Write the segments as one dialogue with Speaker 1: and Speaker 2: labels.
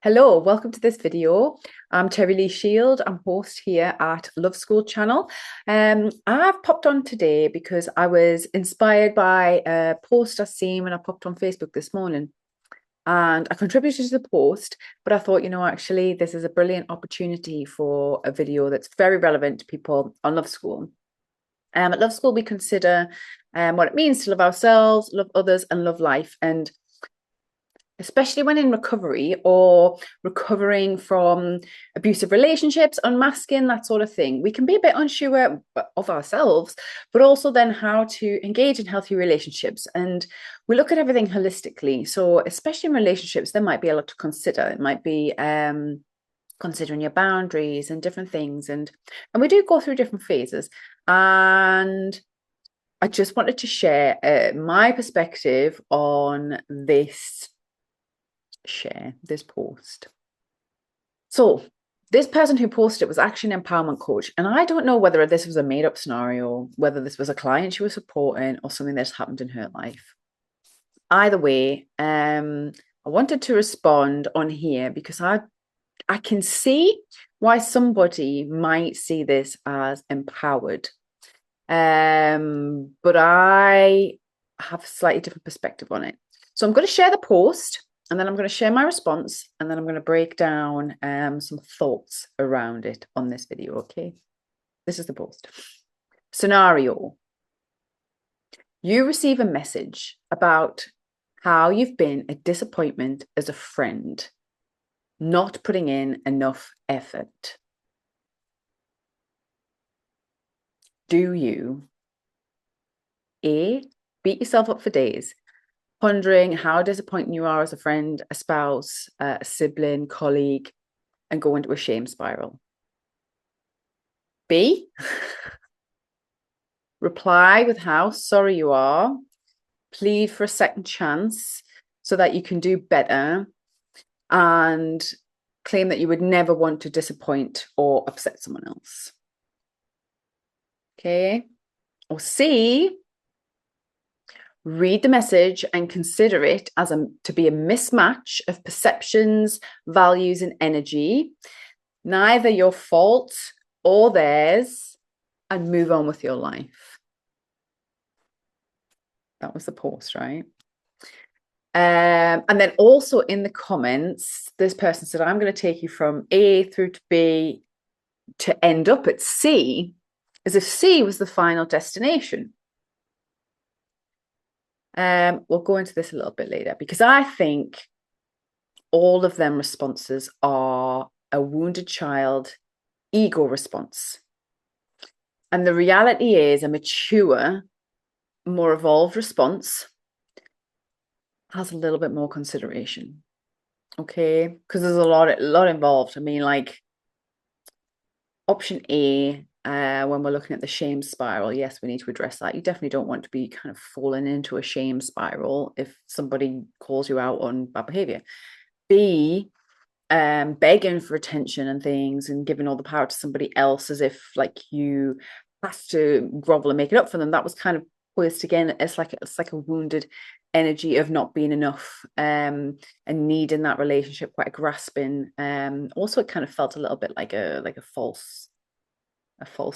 Speaker 1: Hello, welcome to this video. I'm Terry Lee Shield. I'm host here at Love School channel. I've popped on today because I was inspired by a post I seen when I popped on Facebook this morning. And I contributed to the post, but I thought, actually, this is a brilliant opportunity for a video that's very relevant to people on Love School. At Love School, we consider what it means to love ourselves, love others, and love life. And especially when in recovery or recovering from abusive relationships, unmasking, that sort of thing, we can be a bit unsure of ourselves, but also then how to engage in healthy relationships. And we look at everything holistically. So especially in relationships, there might be a lot to consider. It might be considering your boundaries and different things. And we do go through different phases. And I just wanted to share my perspective on this post. So this person who posted it was actually an empowerment coach, and I don't know whether this was a made-up scenario, whether this was a client she was supporting or something that's happened in her life. Either way, I wanted to respond on here because I can see why somebody might see this as empowered, but I have a slightly different perspective on it. So I'm going to share the post, and then I'm going to share my response, and then I'm going to break down some thoughts around it on this video, okay? This is the post. Scenario. You receive a message about how you've been a disappointment as a friend, not putting in enough effort. Do you A, beat yourself up for days, pondering how disappointing you are as a friend, a spouse, a sibling, colleague, and go into a shame spiral? B, reply with how sorry you are, plead for a second chance so that you can do better, and claim that you would never want to disappoint or upset someone else. Okay. Or C, read the message and consider it as to be a mismatch of perceptions, values, and energy, neither your fault or theirs, and move on with your life. That was the post, right? And then also in the comments, this person said, I'm going to take you from A through to B to end up at C, as if C was the final destination. We'll go into this a little bit later, because I think all of them responses are a wounded child ego response. And the reality is a mature, more evolved response has a little bit more consideration. Okay, because there's a lot involved. I mean, like option A, when we're looking at the shame spiral, yes, we need to address that. You definitely don't want to be kind of falling into a shame spiral if somebody calls you out on bad behavior. B, begging for attention and things and giving all the power to somebody else as if like you have to grovel and make it up for them. That was kind of posed again. It's like a wounded energy of not being enough, and needing that relationship, quite a grasping. Also, it kind of felt a little bit like a false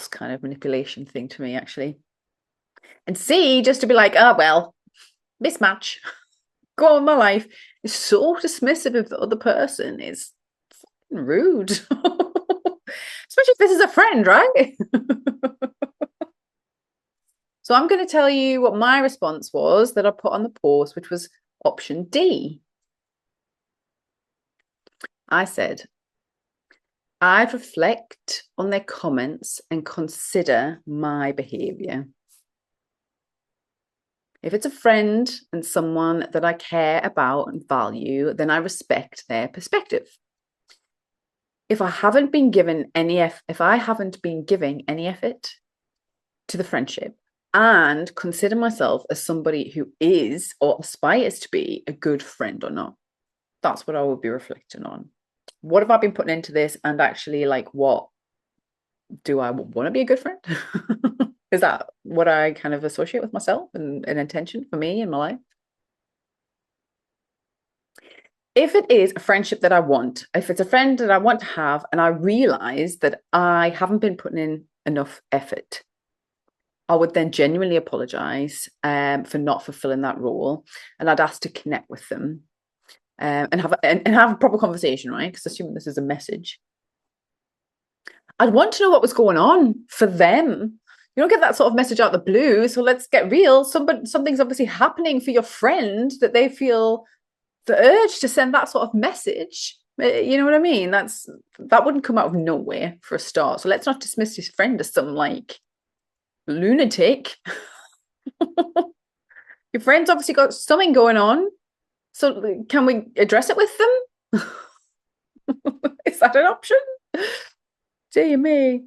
Speaker 1: kind of manipulation thing to me, actually. And C, just to be like, oh well, mismatch, go on my life, is so dismissive of the other person. Is rude. Especially if this is a friend, right? So I'm going to tell you what my response was that I put on the post, which was option D. I said, I'd reflect on their comments and consider my behavior. If it's a friend and someone that I care about and value, then I respect their perspective. If I haven't been giving any effort to the friendship and consider myself as somebody who is or aspires to be a good friend or not, that's what I would be reflecting on. What have I been putting into this? And actually, like, what do I want to be a good friend? Is that what I kind of associate with myself and an intention for me in my life? If it is a friendship that I want, if it's a friend that I want to have, and I realize that I haven't been putting in enough effort, I would then genuinely apologize for not fulfilling that role, and I'd ask to connect with them and have a proper conversation, right? Because assuming this is a message, I'd want to know what was going on for them. You don't get that sort of message out of the blue, so let's get real. Something's obviously happening for your friend that they feel the urge to send that sort of message. You know what I mean? That wouldn't come out of nowhere for a start. So let's not dismiss his friend as some like lunatic. Your friend's obviously got something going on. So can we address it with them? Is that an option? Dear me.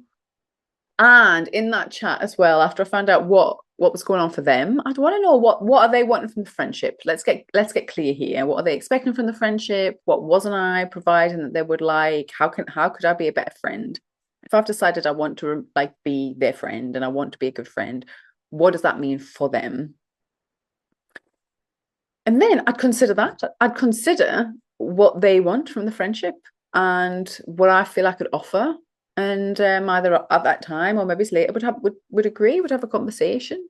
Speaker 1: And in that chat as well, after I found out what was going on for them, I'd want to know what are they wanting from the friendship. Let's get clear here. What are they expecting from the friendship? What wasn't I providing that they would like? How could I be a better friend? If I've decided I want to like be their friend and I want to be a good friend, what does that mean for them? And then I'd consider that. I'd consider what they want from the friendship and what I feel I could offer. And either at that time or maybe it's later would agree, would have a conversation.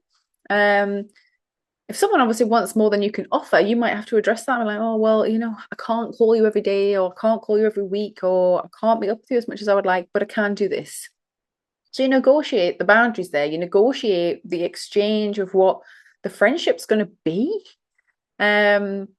Speaker 1: If someone obviously wants more than you can offer, you might have to address that. Like, oh, well, I can't call you every day, or I can't call you every week, or I can't meet up with you as much as I would like, but I can do this. So you negotiate the boundaries there. You negotiate the exchange of what the friendship's going to be. And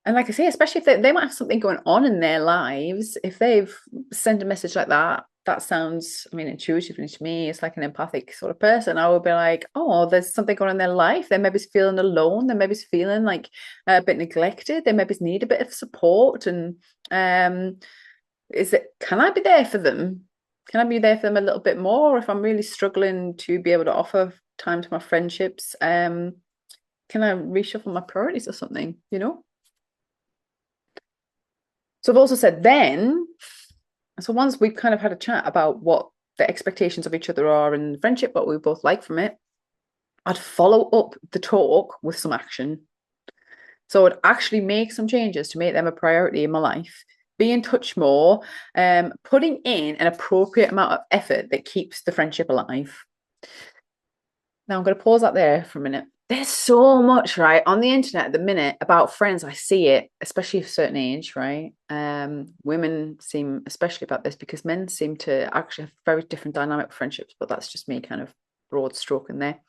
Speaker 1: like I say, especially if they might have something going on in their lives, if they've sent a message like that, that sounds, I mean, intuitively to me, it's like an empathic sort of person. I would be like, oh, there's something going on in their life. They maybe feeling alone. They maybe feeling like a bit neglected. They maybe need a bit of support. And can I be there for them? Can I be there for them a little bit more if I'm really struggling to be able to offer time to my friendships? Can I reshuffle my priorities or something, So I've also said then, so once we've kind of had a chat about what the expectations of each other are in friendship, what we both like from it, I'd follow up the talk with some action. So I'd actually make some changes to make them a priority in my life, be in touch more, putting in an appropriate amount of effort that keeps the friendship alive. Now I'm going to pause that there for a minute. There's so much, right, on the internet at the minute about friends. I see it, especially at a certain age, right? Women seem, especially about this, because men seem to actually have very different dynamic friendships, but that's just me kind of broad stroking there.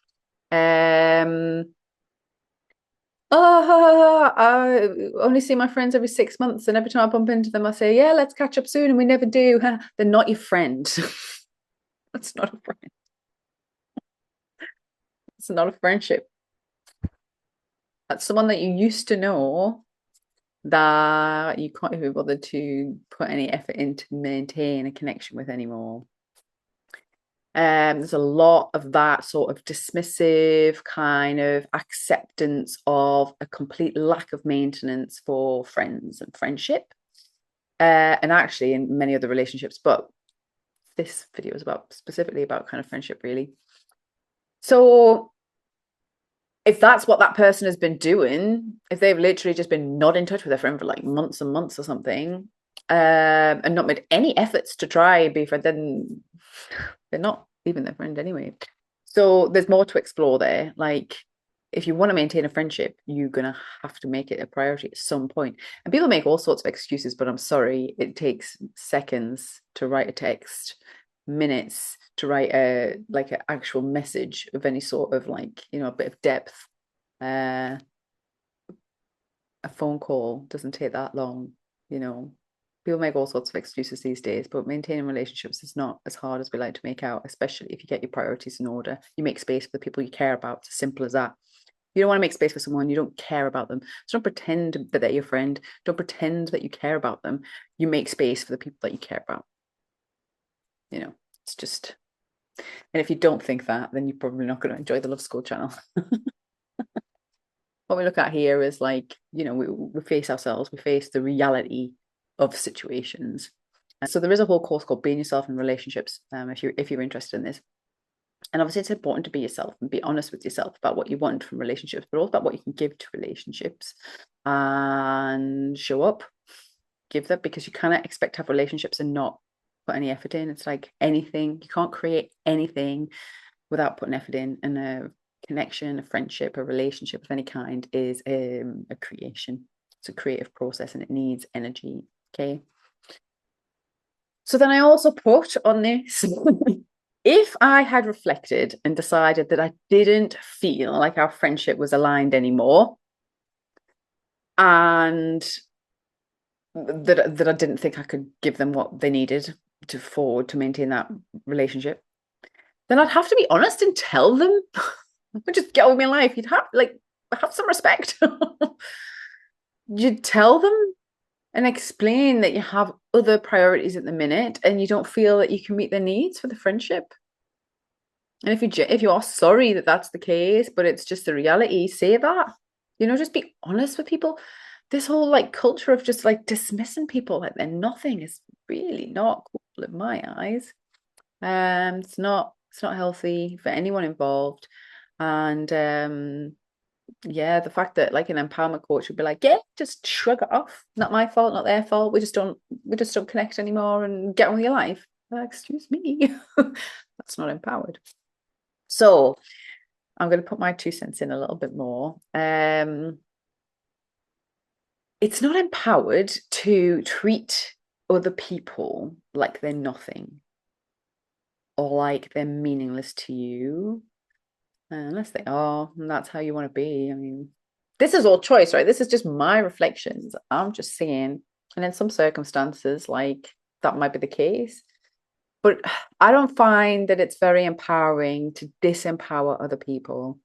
Speaker 1: Oh, I only see my friends every 6 months, and every time I bump into them, I say, yeah, let's catch up soon, and we never do. They're not your friend. That's not a friend. It's not a friendship. That's someone that you used to know that you can't even bother to put any effort into maintain a connection with anymore. There's a lot of that sort of dismissive kind of acceptance of a complete lack of maintenance for friends and friendship, and actually in many other relationships. But this video is specifically about kind of friendship, really. So if that's what that person has been doing, if they've literally just been not in touch with their friend for like months and months or something, and not made any efforts to try and be friend, then they're not even their friend anyway. So there's more to explore there. Like, if you want to maintain a friendship, you're gonna have to make it a priority at some point. And people make all sorts of excuses, but I'm sorry, it takes seconds to write a text, minutes to write an actual message of any sort of a bit of depth. A phone call doesn't take that long. People make all sorts of excuses these days, but maintaining relationships is not as hard as we like to make out, especially if you get your priorities in order. You make space for the people you care about. It's as simple as that. You don't want to make space for someone you don't care about them. So don't pretend that they're your friend. Don't pretend that you care about them. You make space for the people that you care about. It's just, and if you don't think that, then you're probably not going to enjoy the Love School channel. What we look at here is we face ourselves, we face the reality of situations. So there is a whole course called Being Yourself in Relationships, if you're interested in this. And obviously it's important to be yourself and be honest with yourself about what you want from relationships, but also about what you can give to relationships, and show up, give that, because you cannot expect to have relationships and not put any effort in. It's like anything, you can't create anything without putting effort in. And a connection, a friendship, a relationship of any kind is a creation. It's a creative process and it needs energy. Okay. So then I also put on this, if I had reflected and decided that I didn't feel like our friendship was aligned anymore, and that I didn't think I could give them what they needed to maintain that relationship, then I'd have to be honest and tell them. Just get on with my life. You'd have some respect. You'd tell them and explain that you have other priorities at the minute and you don't feel that you can meet their needs for the friendship. And if you are sorry that that's the case, but it's just the reality, say that. Just be honest with people. This whole culture of just dismissing people like they're nothing is really not cool in my eyes. It's not healthy for anyone involved. And yeah, the fact that an empowerment coach would be like, yeah, just shrug it off. Not my fault, not their fault. We just don't connect anymore and get on with your life. Excuse me. That's not empowered. So I'm going to put my 2 cents in a little bit more. It's not empowered to treat other people like they're nothing or like they're meaningless to you, unless they are, and that's how you want to be. I mean, this is all choice, right? This is just my reflections. I'm just saying, and in some circumstances, that might be the case. But I don't find that it's very empowering to disempower other people.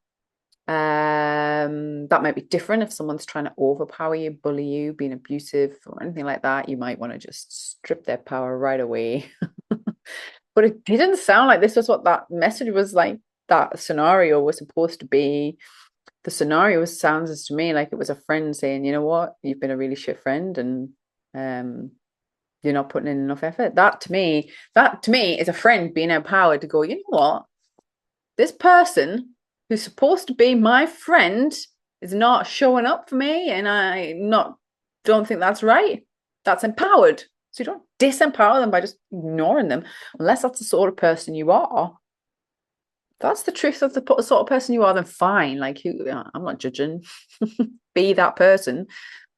Speaker 1: That might be different if someone's trying to overpower you, bully you, being abusive or anything like that. You might want to just strip their power right away. But it didn't sound like this was what that message was like. That scenario was supposed to be. The scenario sounds to me like it was a friend saying, you know what, you've been a really shit friend and you're not putting in enough effort. That to me is a friend being empowered to go, you know what, this person who's supposed to be my friend is not showing up for me, and don't think that's right. That's empowered. So you don't disempower them by just ignoring them, unless that's the sort of person you are. If that's the truth of the sort of person you are, then fine. I'm not judging. Be that person.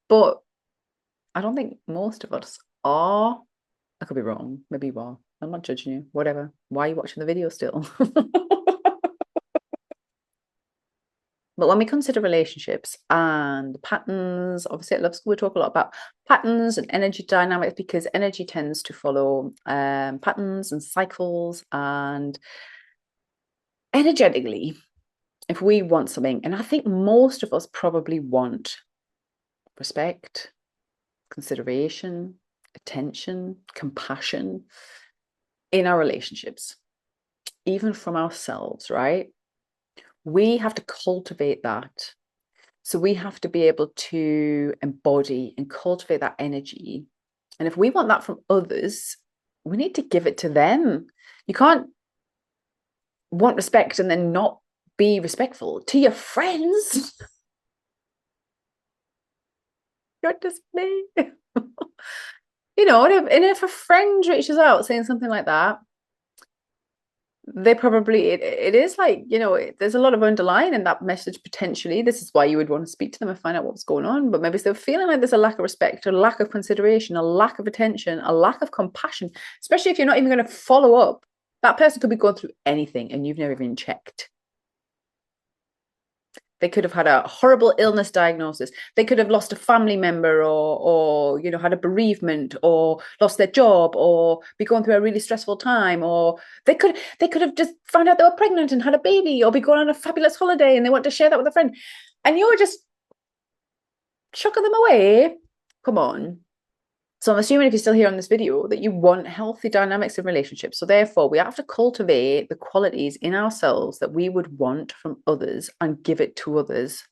Speaker 1: But I don't think most of us are. I could be wrong. Maybe you are. I'm not judging you. Whatever. Why are you watching the video still? But when we consider relationships and patterns, obviously at Love School, we talk a lot about patterns and energy dynamics, because energy tends to follow patterns and cycles. And energetically, if we want something, and I think most of us probably want respect, consideration, attention, compassion in our relationships, even from ourselves, right? We have to cultivate that. So we have to be able to embody and cultivate that energy. And if we want that from others, we need to give it to them. You can't want respect and then not be respectful to your friends. Goodness me. And if a friend reaches out saying something like that, they probably, it is there's a lot of underlying in that message potentially. This is why you would want to speak to them and find out what's going on. But maybe they're feeling like there's a lack of respect, a lack of consideration, a lack of attention, a lack of compassion, especially if you're not even going to follow up. That person could be going through anything and you've never even checked. They could have had a horrible illness diagnosis. They could have lost a family member or had a bereavement or lost their job or be going through a really stressful time. Or they could have just found out they were pregnant and had a baby, or be going on a fabulous holiday and they want to share that with a friend. And you're just chucking them away. Come on. So I'm assuming if you're still here on this video that you want healthy dynamics in relationships. So therefore, we have to cultivate the qualities in ourselves that we would want from others and give it to others.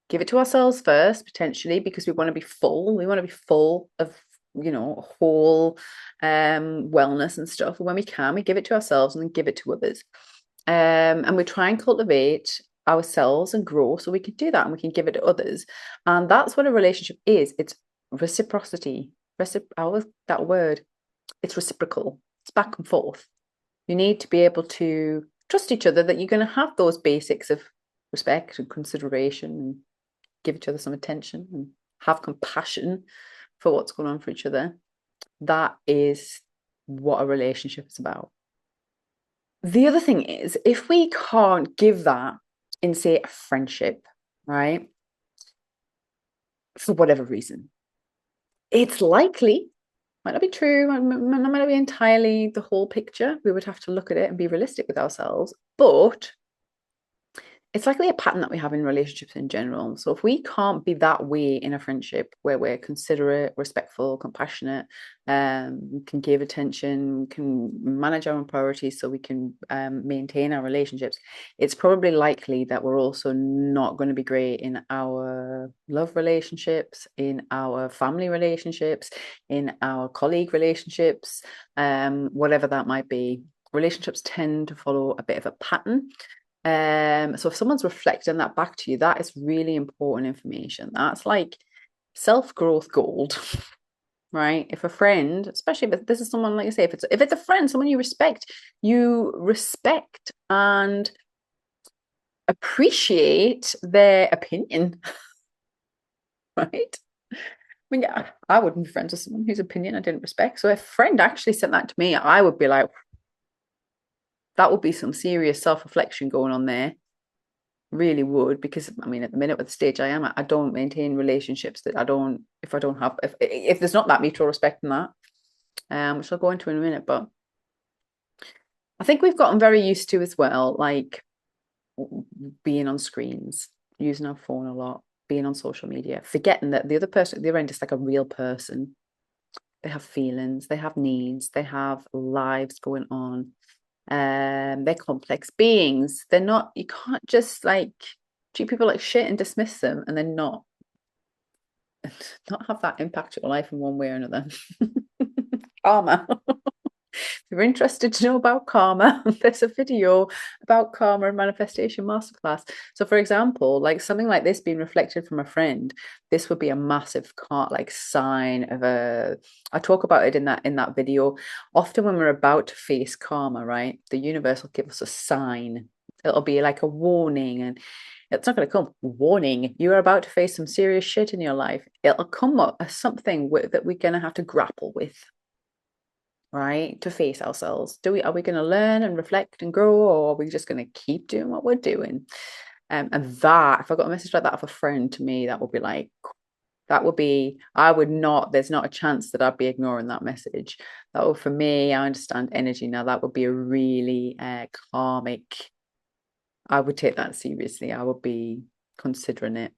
Speaker 1: Give it to ourselves first, potentially, because we want to be full. We want to be full of, whole wellness and stuff. And when we can, we give it to ourselves and then give it to others. And we try and cultivate ourselves and grow so we can do that and we can give it to others. And that's what a relationship is. It's reciprocity. That word. It's reciprocal. It's back and forth. You need to be able to trust each other that you're going to have those basics of respect and consideration and give each other some attention and have compassion for what's going on for each other. That is what a relationship is about. The other thing is, if we can't give that in, say, a friendship, right, for whatever reason, it's likely, might not be true, might not be entirely the whole picture. We would have to look at it and be realistic with ourselves. But it's likely a pattern that we have in relationships in general. So if we can't be that way in a friendship where we're considerate, respectful, compassionate, can give attention, can manage our own priorities so we can maintain our relationships, it's probably likely that we're also not going to be great in our love relationships, in our family relationships, in our colleague relationships, whatever that might be. Relationships tend to follow a bit of a pattern. So if someone's reflecting that back to you, that is really important information. That's like self-growth gold, right? If a friend, especially if this is someone, like I say, if it's a friend, someone you respect and appreciate their opinion, right? I mean, yeah, I wouldn't be friends with someone whose opinion I didn't respect. So if a friend actually said that to me, I would be like, that would be some serious self-reflection going on there. Really would, because I mean, at the minute with the stage I am at, I don't maintain relationships that I don't, if there's not that mutual respect in that, which I'll go into in a minute. But I think we've gotten very used to as well, like being on screens, using our phone a lot, being on social media, forgetting that the other person at the other end is like a real person. They have feelings, they have needs, they have lives going on. They're complex beings. They're not, you can't just like treat people like shit and dismiss them and then not have that impact your life in one way or another. Karma. If you're interested to know about karma, there's a video about karma and manifestation masterclass. So, for example, like something like this being reflected from a friend, this would be a massive sign of a. I talk about it in that video. Often, when we're about to face karma, right, the universe will give us a sign. It'll be like a warning, and it's not going to come. Warning: you are about to face some serious shit in your life. It'll come up as something that we're going to have to grapple with, right, to face ourselves. Are we going to learn and reflect and grow, or are we just going to keep doing what we're doing? And that, if I got a message like that of a friend, to me, that would be like, I would not, there's not a chance that I'd be ignoring that message. That would, for me, I understand energy now, that would be a really karmic, I would take that seriously. I would be considering it,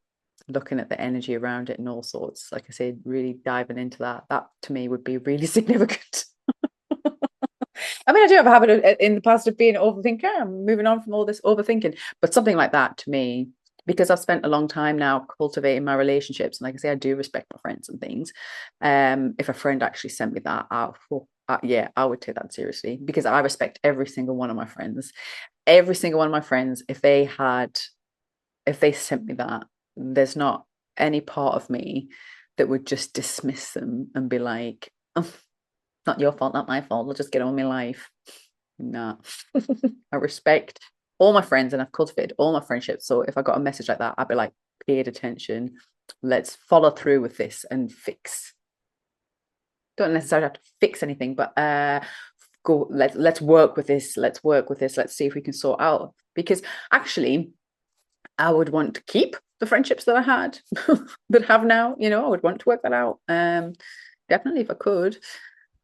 Speaker 1: looking at the energy around it and all sorts. Like I said, really diving into that. That to me would be really significant. I mean, I do have a habit in the past of being an overthinker. I'm moving on from all this overthinking, but something like that to me, because I've spent a long time now cultivating my relationships, and like I say, I do respect my friends and things. If a friend actually sent me that out, yeah, I would take that seriously, because I respect every single one of my friends. Every single one of my friends, if they sent me that, there's not any part of me that would just dismiss them and be like, oh, not your fault, not my fault. I'll just get on with my life. Nah. I respect all my friends and I've cultivated all my friendships. So if I got a message like that, I'd be like, paid attention. Let's follow through with this and fix. Don't necessarily have to fix anything, but let's work with this. Let's work with this. Let's see if we can sort out. Because actually, I would want to keep the friendships that I had that I have now. I would want to work that out. Definitely if I could.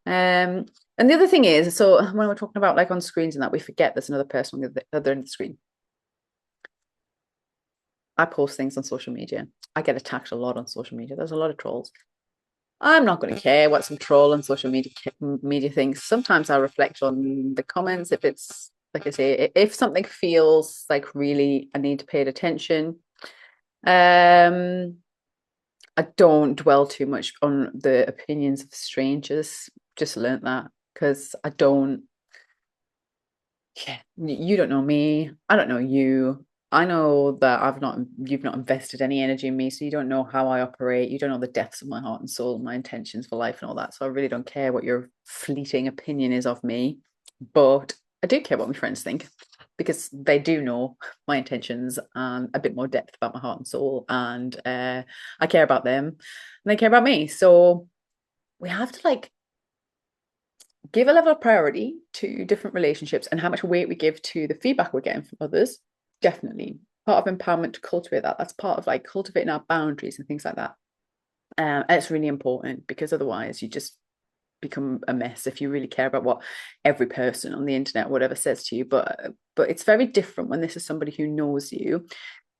Speaker 1: And the other thing is, so when we're talking about like on screens and that, we forget there's another person on the other end of the screen. I post things on social media. I get attacked a lot on social media. There's a lot of trolls. I'm not going to care what some troll on social media thinks. Sometimes I reflect on the comments. If it's, like I say, if something feels like really I need to pay attention, I don't dwell too much on the opinions of strangers. Just learned that, because I don't Yeah, you don't know me. I don't know you. I know that you've not invested any energy in me, so you don't know how I operate. You don't know the depths of my heart and soul, my intentions for life and all that. So I really don't care what your fleeting opinion is of me. But I do care what my friends think because they do know my intentions and a bit more depth about my heart and soul. And I care about them and they care about me. So we have to like give a level of priority to different relationships and how much weight we give to the feedback we're getting from others. Definitely part of empowerment to cultivate that. That's part of like cultivating our boundaries and things like that. And it's really important because otherwise you just become a mess if you really care about what every person on the internet whatever says to you. But it's very different when this is somebody who knows you.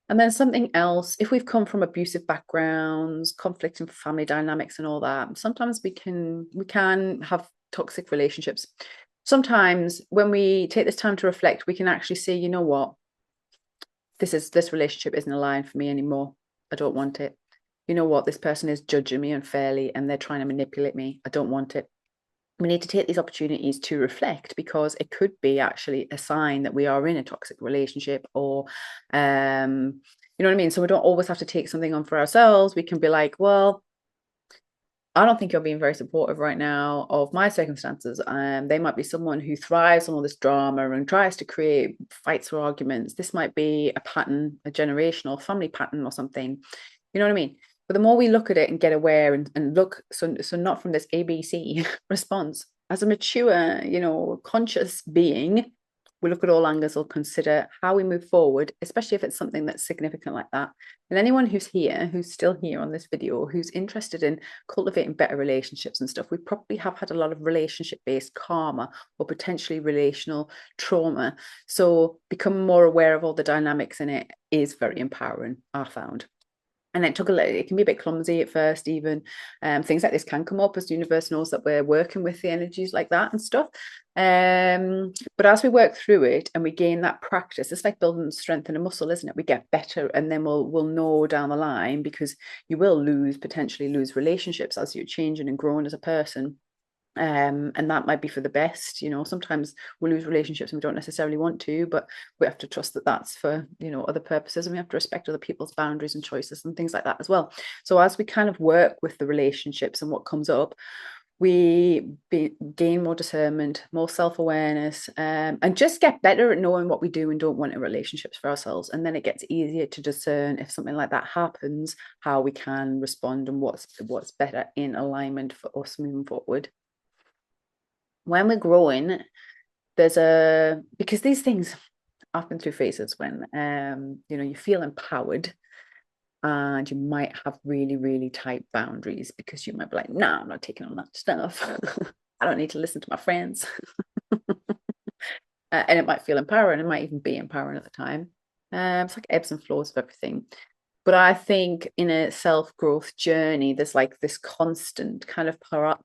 Speaker 1: And then something else, if we've come from abusive backgrounds, conflict and family dynamics and all that, sometimes we can have toxic relationships. Sometimes when we take this time to reflect, we can actually see, you know what, this relationship isn't aligned for me anymore. I don't want it. You know what, this person is judging me unfairly and they're trying to manipulate me. I don't want it. We need to take these opportunities to reflect because it could be actually a sign that we are in a toxic relationship or you know what I mean? So we don't always have to take something on for ourselves. We can be like, well, I don't think you're being very supportive right now of my circumstances. They might be someone who thrives on all this drama and tries to create fights or arguments. This might be a pattern, a generational family pattern or something. You know what I mean? But the more we look at it and get aware and look, so not from this ABC response, as a mature, conscious being, we look at all angles, we'll consider how we move forward, especially if it's something that's significant like that. And anyone who's here, who's still here on this video, who's interested in cultivating better relationships and stuff, we probably have had a lot of relationship-based karma or potentially relational trauma. So becoming more aware of all the dynamics in it is very empowering, I found. And it can be a bit clumsy at first, even. Things like this can come up as the universe knows that we're working with the energies like that and stuff. But as we work through it and we gain that practice, it's like building strength in a muscle, isn't it? We get better and then we'll know down the line, because you will potentially lose relationships as you're changing and growing as a person. And that might be for the best. Sometimes we lose relationships and we don't necessarily want to, but we have to trust that that's for other purposes, and we have to respect other people's boundaries and choices and things like that as well. So as we kind of work with the relationships and what comes up, gain more discernment, more self-awareness, and just get better at knowing what we do and don't want in relationships for ourselves. And then it gets easier to discern if something like that happens, how we can respond and what's better in alignment for us moving forward. When we're growing, because these things happen through phases when you feel empowered, and you might have really, really tight boundaries because you might be like, nah, I'm not taking on that stuff. I don't need to listen to my friends. And it might feel empowering. It might even be empowering at the time. It's like ebbs and flows of everything. But I think in a self-growth journey, there's like this constant kind of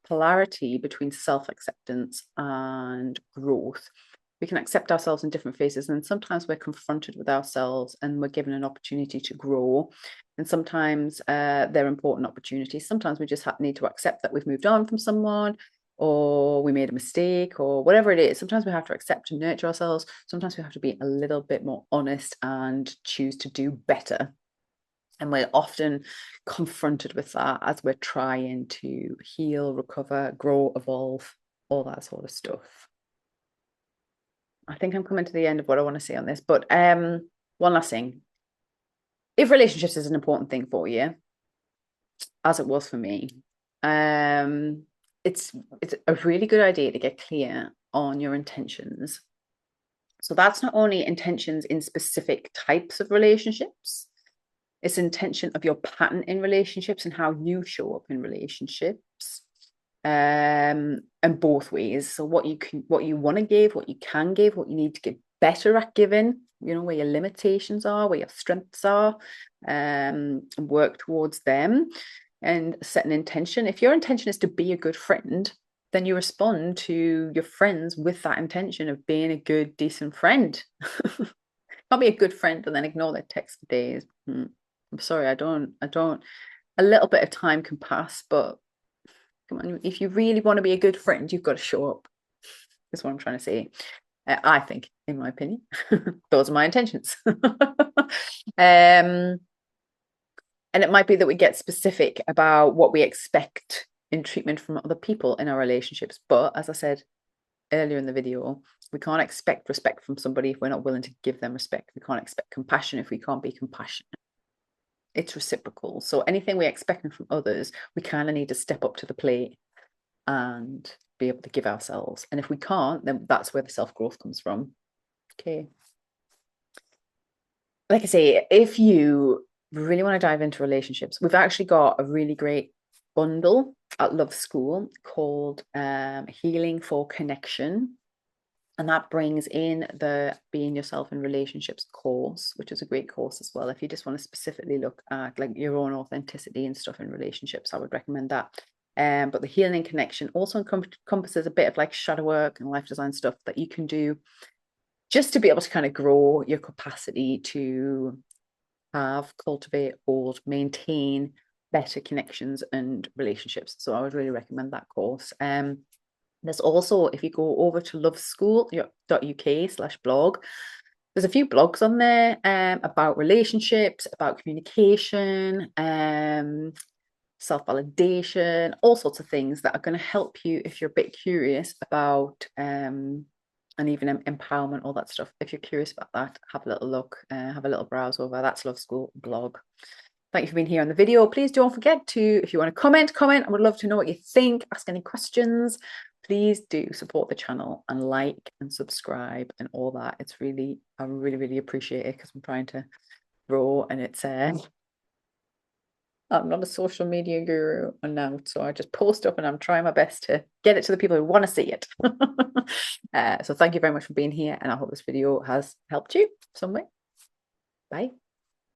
Speaker 1: polarity between self-acceptance and growth. We can accept ourselves in different phases, and sometimes we're confronted with ourselves and we're given an opportunity to grow. And sometimes they're important opportunities. Sometimes we just need to accept that we've moved on from someone, or we made a mistake, or whatever it is. Sometimes we have to accept and nurture ourselves. Sometimes we have to be a little bit more honest and choose to do better. And we're often confronted with that as we're trying to heal, recover, grow, evolve, all that sort of stuff. I think I'm coming to the end of what I want to say on this, but one last thing. If relationships is an important thing for you, as it was for me, it's a really good idea to get clear on your intentions. So that's not only intentions in specific types of relationships, it's intention of your pattern in relationships and how you show up in relationships, and both ways. So what you want to give, what you can give, what you need to get better at giving, where your limitations are, where your strengths are, and work towards them and set an intention. If your intention is to be a good friend, then you respond to your friends with that intention of being a good, decent friend. Can't be a good friend and then ignore their text for days. I'm sorry, I don't. A little bit of time can pass, but come on, if you really want to be a good friend, you've got to show up. That's what I'm trying to say. I think in my opinion. Those are my intentions. And it might be that we get specific about what we expect in treatment from other people in our relationships. But as I said earlier in the video, we can't expect respect from somebody if we're not willing to give them respect. We can't expect compassion if we can't be compassionate. It's reciprocal. So anything we're expecting from others, we kind of need to step up to the plate and be able to give ourselves. And if we can't, then that's where the self-growth comes from. Okay. Like I say, if you really want to dive into relationships, we've actually got a really great bundle at Love School called Healing for Connection. And that brings in the Being Yourself in Relationships course, which is a great course as well. If you just want to specifically look at like your own authenticity and stuff in relationships, I would recommend that. But the Healing Connection also encompasses a bit of like shadow work and life design stuff that you can do just to be able to kind of grow your capacity to have, cultivate, hold, maintain better connections and relationships. So I would really recommend that course. There's also, if you go over to loveschool.uk/blog, there's a few blogs on there about relationships, about communication, self-validation, all sorts of things that are going to help you if you're a bit curious about and even empowerment, all that stuff. If you're curious about that, have a little look, have a little browse over. That's Love School blog. Thank you for being here on the video. Please don't forget to, if you want to comment. I would love to know what you think. Ask any questions. Please do support the channel and like and subscribe and all that. It's really, I really, really appreciate it because I'm trying to grow and it's I'm not a social media guru now, so I just post up and I'm trying my best to get it to the people who want to see it. So thank you very much for being here, and I hope this video has helped you some way. Bye.